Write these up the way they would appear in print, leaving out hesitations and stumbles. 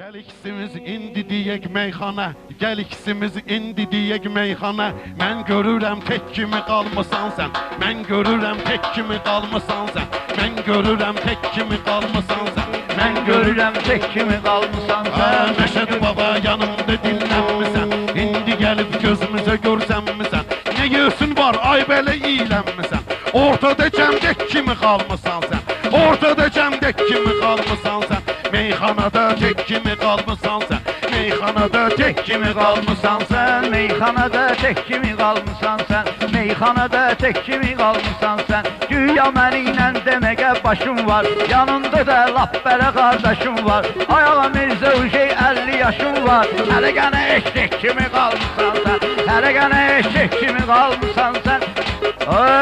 Gel ikisimiz indi diyek meyxana, gel ikisimiz indi diyek meyxana. Mən görürəm tek kimi qalmısan sən, mən görürəm tek kimi qalmısan sən, mən görürəm tek kimi qalmısan sən, mən görürəm tek kimi qalmısan sən. Məşəd baba yanımda dinlənmisən, indi gəlib gözümüzə görsənmisən. Nə görsün var ay belə iyilənmisən, ortada cəmdək kimi qalmısan sən, ortada cəmdək kimi qalmısan sən. Meyxanada tek kimi qalmısan sən, meyxanada tek kimi qalmısan sən, meyxanada tek kimi qalmısan sən, meyxanada tek kimi qalmısan sən. Güya mənimlə deməqə başım var, yanında da lap belə qardaşım var. Ayağa Mirzə Ujey 50 yaşım var, hələ qənə eşək kimi qalmısan sən, hələ qənə eşək kimi qalmısan sən.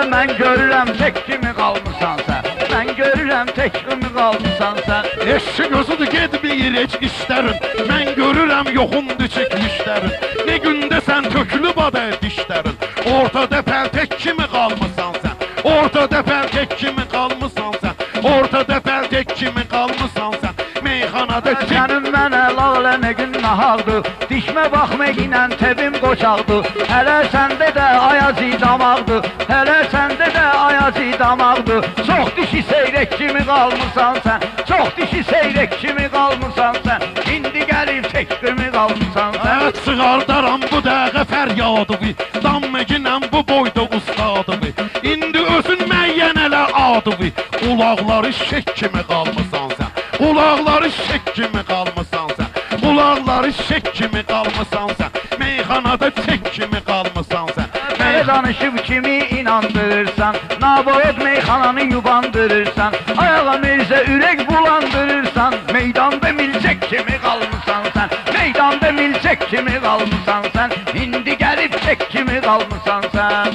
Mən görürəm tek kimi qalmısan sən, mən görürəm tek kimi qalmısan sən. Eşşi gözüdür gedməyir heç işlərin, mən görürəm yoxundur çəkmişlərin. Ne gündə sən tökülüb adı dişlərin, ortada pəltek kimi qalmısan sən, ortada pəltek kimi qalmısan sən, ortada pəltek kimi qalmısan sən. Meyxanada sənin mənə lağlə nə gün nahaqdır, dişmə baxməyinlə tebim qoçaqdır. Hələ səndə də ayazi damaqdır, hələ səndə də ayazi damaqdır. Çox dişi seyrək kimi qalmısan sən, çox dişi seyrək kimi qalmısan sən. İndi gəlib tek kimi qalmısan sən. Çıxardaram bu dəqiqə fəryadıvı, damməginəm bu boyda ustadıvı. İndi özün müəyyən elə adıvı, qulaqları şək kimi qalmısan sən, qulaqları şək kimi qalmısan sən, qulaqları şək kimi qalmısan sən. Meyxanada tek kimi qalmısan sən. Mənə danışıb kimi inandırırsan, naboyed meyxananı yubandırırsan. Ayağa Mirzə ürək bulandırırsan, meydanda milçək kimi qalmısan sən, meydanda milçək kimi qalmısan sən. İndi gəlib tek kimi qalmısan sən.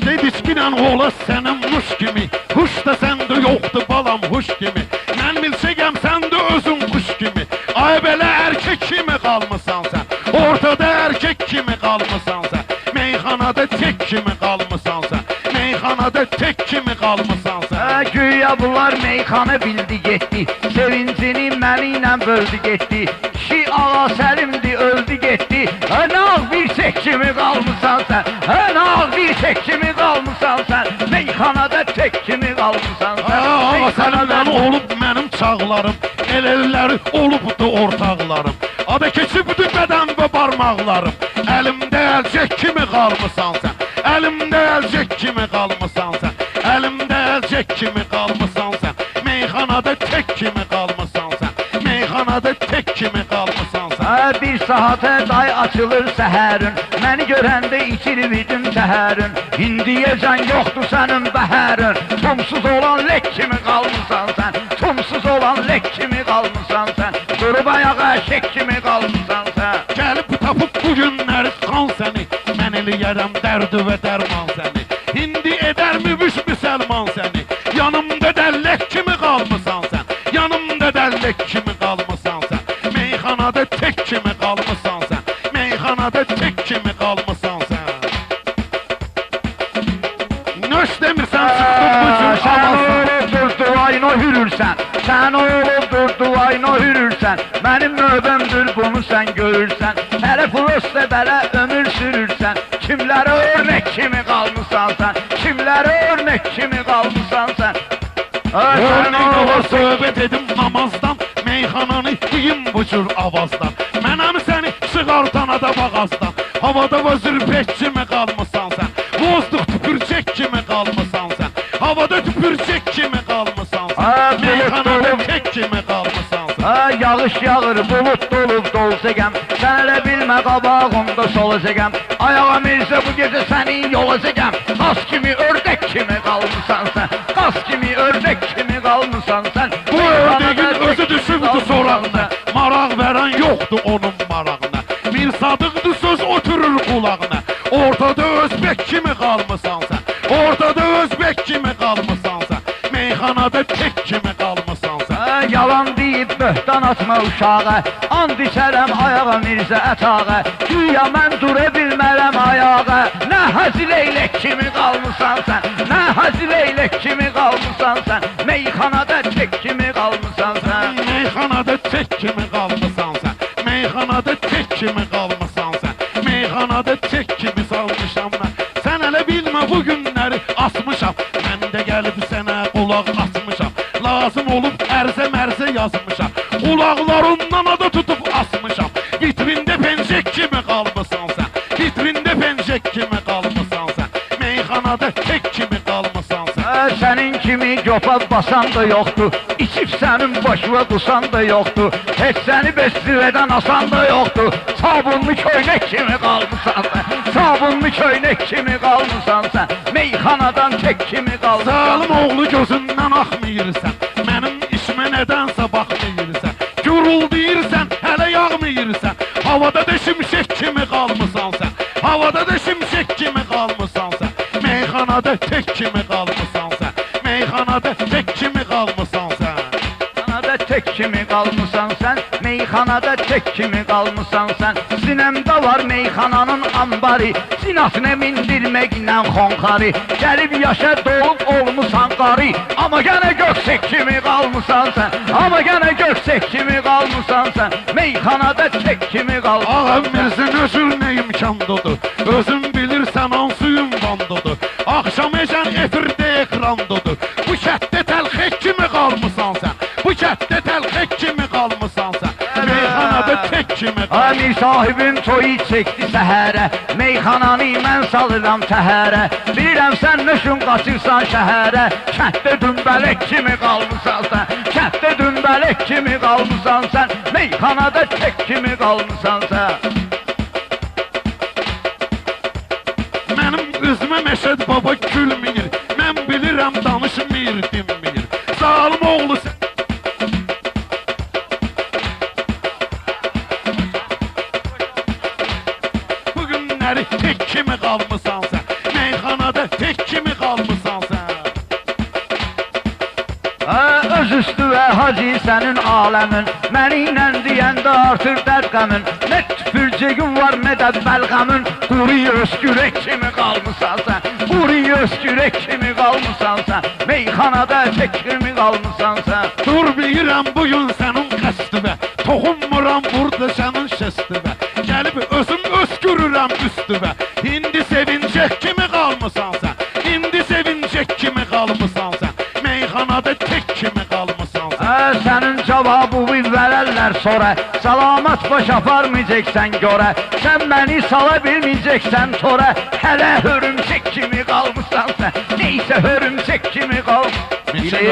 Dedişkinən ola sənin muş kimi, huş da səndə yoxdur balam huş kimi. Mən milçəkəm səndə özün kuş kimi, ay belə erkek kimi qalmısan sən, ortada erkek kimi qalmısan sən. Meyxanada tek kimi qalmısan sən, meyxanada tek kimi qalmısan sən. Güya bunlar meyxanı bildi getdi, sevincini mənimlə böldü getdi. Kişi ağa Səlimdi öldü getdi, nağ bir tek kimi qalmısan sən, nağ bir tek kimi qalmısan sən. Meyxanada tek kimi qalmısan sən. Ağa Səlimdən olub mənim çağlarım, el-elləri olubdu ortaqlarım. Adı keçibdi bədən və barmaqlarım, əlimdə əlcək kimi qalmısan sən, əlimdə əlcək kimi qalmısan sən, əlimdə əlcək kimi qalmısan sən. Meyxanada tek kimi qalmısan sən, meyxanada tek kimi qalmısan sən. Bir saatə day açılır səhərin, məni görəndə içir bidim təhərin. İndiyəcən yoxdur sənin bəhərin, tumsuz olan lek kimi qalmısan sən, tumsuz olan lek kimi qalmısan sən. Durub ayağa şək kimi qalmısan sən. Gəlib tapıb bu günləri qan səni, mən eləyərəm dərdi və dərman səni. İndi edər mübüş müsəlman səni, yanımda dəllək kimi qalmısan sən, yanımda dəllək kimi qalmısan sən. Meyxanada tek kimi qalmısan sən, meyxanada tek kimi qalmısan sən. Nöş demirsən çıxdın bu cür Sən olub durdu ayna hürürsən, sən olub durdu ayna hürürsən. Mənim növbəmdir bunu sən görürsən, hələ prosta belə ömür sürürsən. Kimlərə örnek kimi qalmısan sən, kimlərə örnek kimi qalmısan sən. Örnek ola söhbət edim namazdan, meyxananı deyim bu cür avazdan. Mənəm səni çıxartana da bağazdan, havada vazirpək kimi qalmısan sən, vozduq tüpürcək kimi qalmısan sən, havada tüpürcək kimi qalmısan sən, meyxanada tek kimi qalmısan sən. Yağış yağır, bulut dolub dolsəgəm, sən elə bilmə qabağımda solacaqam. Ayağa Mirzə bu gecə sənin yolacaqam, qaz kimi ördək kimi qalmısan sən, qaz kimi ördək kimi qalmısan sən. Bu ördəyin özü düşübdü sorağına, maraq verən yoxdur onun marağına. Mirsadıqdır söz oturur qulağına, ortada özbək kimi qalmısan sən, ortada özbək kimi qalmısan sən. Meyxanada tek kimi qalmısan sən. Yalan deyib böhtan atma uşağa, and içərəm ayağa Mirzə ətağa. Güya mən dura bilməm bilmərəm ayağa. Nə Hacı Leylək kimi qalmısan sən, nə Hacı Leylək kimi qalmısan sən, meyxanada tək kimi qalmısan sən. Meyxanada tək kimi qalmısan sən, meyxanada tək kimi qalmısan sən, meyxanada tək kimi salmışam mən. Sən hələ bilmə bu günləri asmışam, mən də gəlib sənə qulaq asmışam. Lazım olub ərzə-mərzə yazmışam, qulaqlarından ada tutub asmışam. Vitrində pencək kimi qalmısan sən, vitrində pencək kimi qalmısan sən, meyxanada tək kimi qalmısan sən. Sənin kimi göpə basan da yoxdur, içib sənin başına qusan da yoxdur, heç səni bestirədən asan da yoxdur. Sabunlu köynək kimi qalmısan sən, sabunlu köynək kimi qalmısan sən, meyxanadan tək kimi qalmısan. Zalım oğlu gözündən axmayırsan, mənim işmə nədənsə baxmayırsan, gürül deyirsən, hələ yağmayırsan, havada da şimşək kimi qalmısan sən, havada da şimşək kimi qalmısan sən, meyxanada tək kimi qalmısan sən, meyxanada tək kimi qalmısan sən. Meyxanada tək kimi qalmısan sən, meyxanada tək kimi qalmısan sən. Sinəmdə var meyxananın ambarı, sinasına mindirməklə xonxarı. Gəlib yaşa doğub olmusan qarı, amma gənə göksək kimi qalmısan sən, amma gənə göksək kimi qalmısan sən, meyxanada tək kimi qalmısan sən. Ağam Mirzin özür nə imkandadır, özün bilirsən hansı ünvandadır. Axşam ecən efirdə ekrandadır, bu kətdə təlxək kimi qalmısan sən, bu kətdə təlxək kimi qalmısan sən, meyxanada tək kimi qalmısan. Amir sahibim toyu çəkdi səhərə, meyxananı mən salıram təhərə. Bilirəm sən nöşün qaçırsan şəhərə, kətdə dümbələk kimi qalmısan sən, kətdə dümbələk kimi qalmısan sən, meyxanada tək kimi qalmısan sən. Mənim üzümə Məşəd baba gülməyir, mən bilirəm danışmır, dinməyir. Zalım oğlu sən. Bu günləri tək kimi qalmısan sən, meyxanada tək kimi qalmısan sən. Öz üstüvə hacı sənin aləmin, mənimlə deyəndə artır dərqəmin. Nə tüpürcəgin var, nə də bəlğəmin, quru öskürək kimi qalmısan sən, quru öskürək kimi qalmısan sən, meyxanada tək kimi qalmısan sən. Dur bilirəm bugün sənin qəsdivə, toxunmuram burada sənin şəstivə. Gəlib özüm öskürürəm üstüvə, indi sevincək kimi qalmısan sən, indi sevincək kimi qalmısan sən, meyxanada tək kimi qalmısan sən. Sənin cavabı verərlər sonra, salamat baş aparmayacaqsan görə, sən məni sala bilməyəcəksən tora, hələ hörümçək kimi qalmısan sən, neysə hörümçək kimi qalmısan. Bir şey.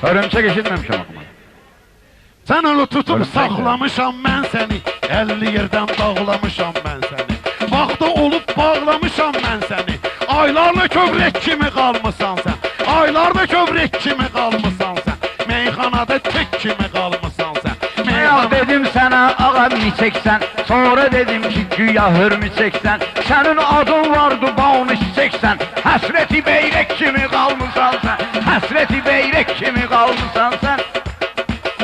Hörümçək eşitməmişəm axı. Sən onu tutub saxlamışam mən səni, 50 yerdən dağlamışam mən səni. Vaxtı olub bağlamışam mən səni, aylarla kövrək kimi qalmısan sən, aylarla kövrək kimi qalmısan sən, meyxanada tək kimi qalmısan sən. Ya dedim sənə ağam içəksən, sonra dedim ki güya hörmüçəksən, sənin adın vardı bağını çiçəksən, həsrəti beyrək kimi qalmısan sən, həsrəti beyrək kimi qalmısan sən.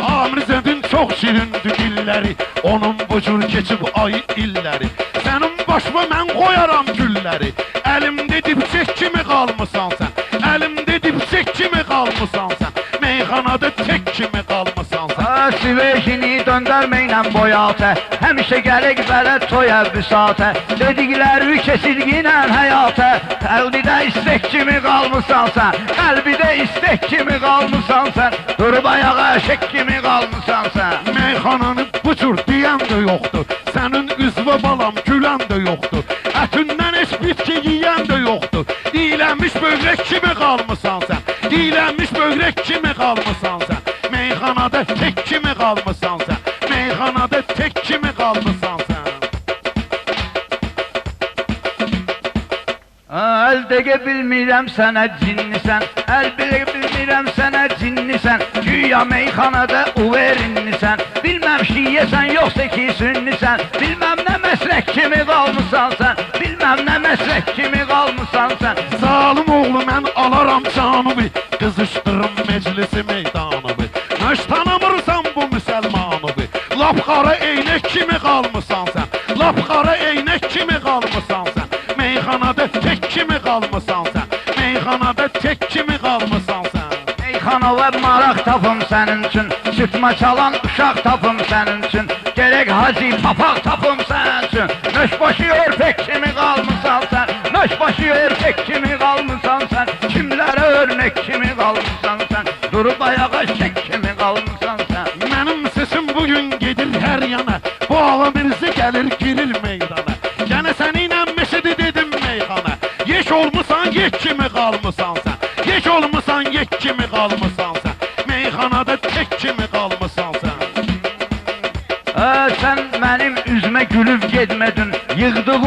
Amirzədin çox şirindir dilləri, onun bu cür keçib ay illəri. Sənin başıma mən qoyaram gülləri, əlimdə dipçək kimi qalmısan sən, əlimdə dipçək kimi qalmısan sən, meyxanada tək kimi qalmısan sən. Sivejini döndərməklə boyatə, həmişə gələk bələ toya büsatə, dedikləri kesilginə həyatə, qəlbidə istək kimi qalmısan sən, qəlbidə istək kimi qalmısan sən, durub ayağa əşək kimi qalmısan sən. Meyxananı bu cür deyən də yoxdur, sənin üzvə balam gülən də yoxdur, ətindən heç bitki yiyən də yoxdur, diyilənmiş bövrək kimi qalmısan sən, diyilənmiş bövrək kimi qalmısan sən, meyxanada tək kimi qalmısan sən, meyxanada tək kimi qalmısan sən. Əl dəqə bilmirəm sənə cinnisən, əl dəqə bilmirəm sənə cinnisən, güya meyxanada uverinlisən, bilməm şiyyəsən yoxsa ki sünnisən, bilməm nə məslək kimi qalmısan sən, bilməm nə məslək kimi qalmısan sən. Zalım oğlu mən alaram canımı, qızışdırım meclisi meydanımı, nöş tanımırsan bu müsəlmanımı, Lap qara eynək kimi qalmısan sən. Lap qara eynək kimi qalmısan sən. Meyxanada tək kimi qalmısan sən. Meyxanada tək kimi qalmısan sən. Meyxana və maraq tapım sənin üçün, sütmə çalan uşaq tapım sənin üçün, gerək hacı papaq tapım sənin üçün. Nöşbaşı örpək kimi qalmısan sən, nöşbaşı örpək kimi qalmısan sən, kimlərə örnek kimi qalmısan sən, durub ayağa şək kimi qalmısan sən. Mənim sesim bugün gedir hər yana, bu ağamızı gəlir girir meydana. Gənə səninlə meşədi dedim meyxana, yeş olmusan yek kimi qalmısan sən. Yeş olmusan yek kimi qalmısan sən. Meyxanada tək kimi qalmısan sən. Sən mənim üzmə gülüb getmədin, yığdığı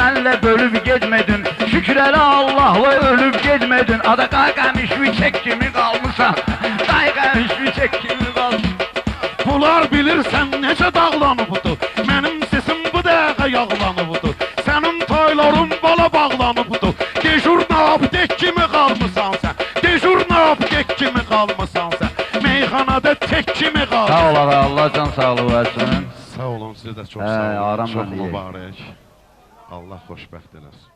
mənlə bölüb getmədin, şükrələ Allahla ölüb getmədin, ada qayqəmiş çək kimi qalmısan, qayqəmiş çək kimi qalmısan. Bunlar bilirsən necə dağlanıbdır, mənim sesim bu dəqiqə yağlanıbdır. Sənin toyların bala bağlanıbdır, dejur nabdək kimi qalmısan sən. Dejur nabdək kimi qalmısan sən. Meyxanada tək kimi qalmısan. Sağ ol ağa, Allah can sağlığı versin. Sağ olun, siz də çox sağ olun. Aramla Çox deyək. mübarək. Allah xoşbəxt eləsin.